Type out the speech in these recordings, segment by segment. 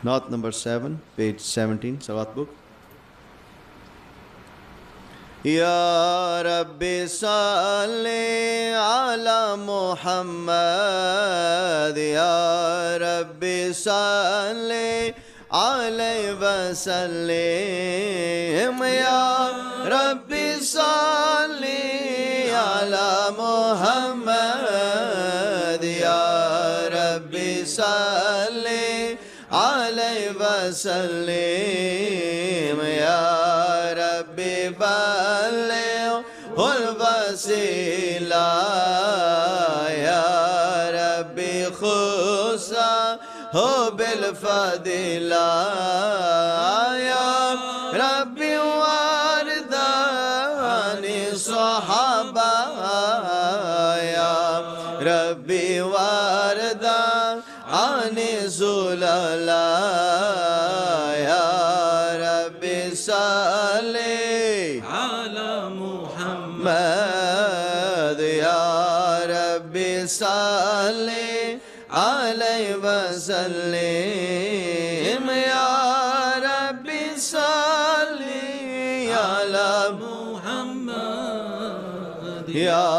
Note number 7, page 17, Salawat book. Ya Rabbi salli ala Muhammad, Ya Rabbi salli alayhi wa sallim, Ya Rabbi salli ala Muhammad, Ya Rabbi salli alayhi wa sallim, Ya Rabbi balligh الوسيلة يا ربي خصه بالفضيلة يا ربي وارداني صحابة يا ربي وارداني زللا يا ربي صلي على محمد يا ربي صلي عليه وسلم يا ربي صلي على محمد يا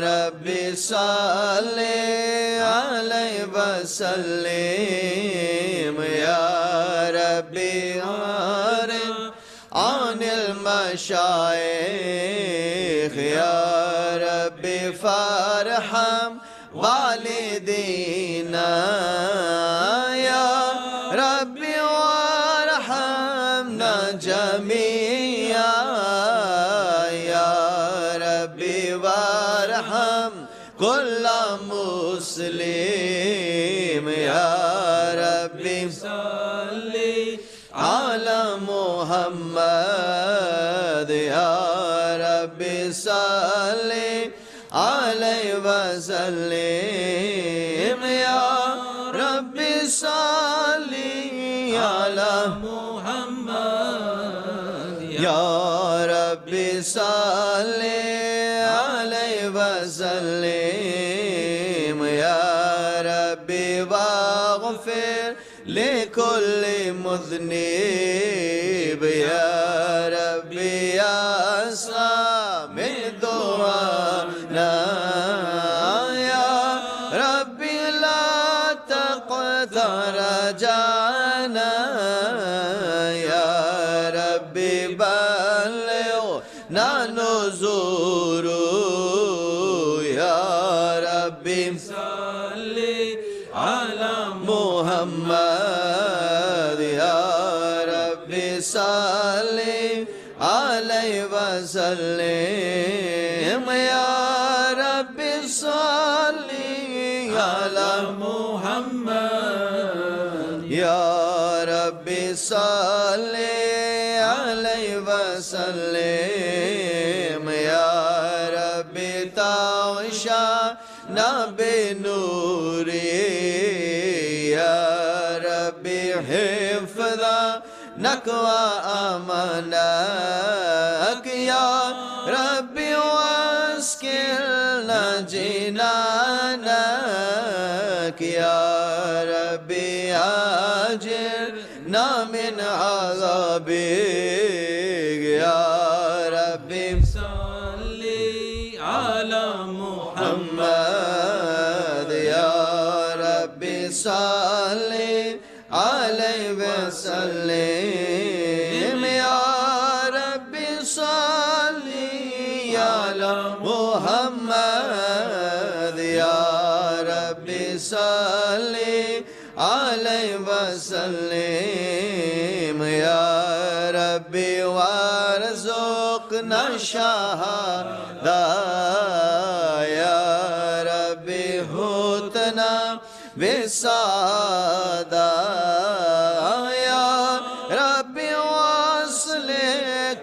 ربي صلي عليه وسلم يا ربي عارف عن المشايخ يا ربي فارحم والدينا يا ربي وارحمنا جميعا يا ربي وارحم كل مسلم يا ربي صلي على محمد يا ربي صلي عليه وسلم يا ربي صلي على محمد يا ربي صلي عليه وسلم يا ربي واغفر لكل مذنب يا ربي يا سامع دعانا يا ربي لا تقطع رجانا يا ربي بلغنا نزور يا ربي صلي على محمد يا ربي صلي عليه وسلم يا ربي صلي على محمد يا ربي صلي عليه وسلم يا ربي تعشانا بنوري يا ربي حفظنك وأمانك يا ربي واسكننا جنانك يا ربي أجرنا من عذابك يا ربي صلي على محمد يا ربي صلي عليه وسلم يا ربي صلي على محمد يا ربي صلي عليه وسلم يا ربي وارزقنا الشهادة يا ربي هوتنا بالسعادة يا ربي واصل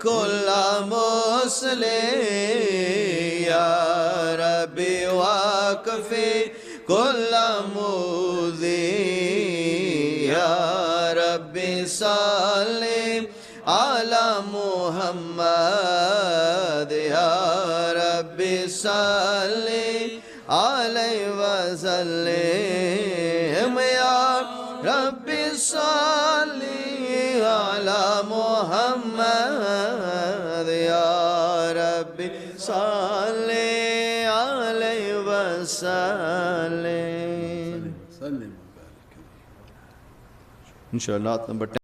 كل مسلم يا ربي واكفي كل مؤذي يا ربي صلي على محمد يا ربي صلي عليه وسلم يا रब्बी सल्ली अला मुहम्मद या रब्बी सल्ली अलैहि वसल्लम। इंशाअल्लाह नंबर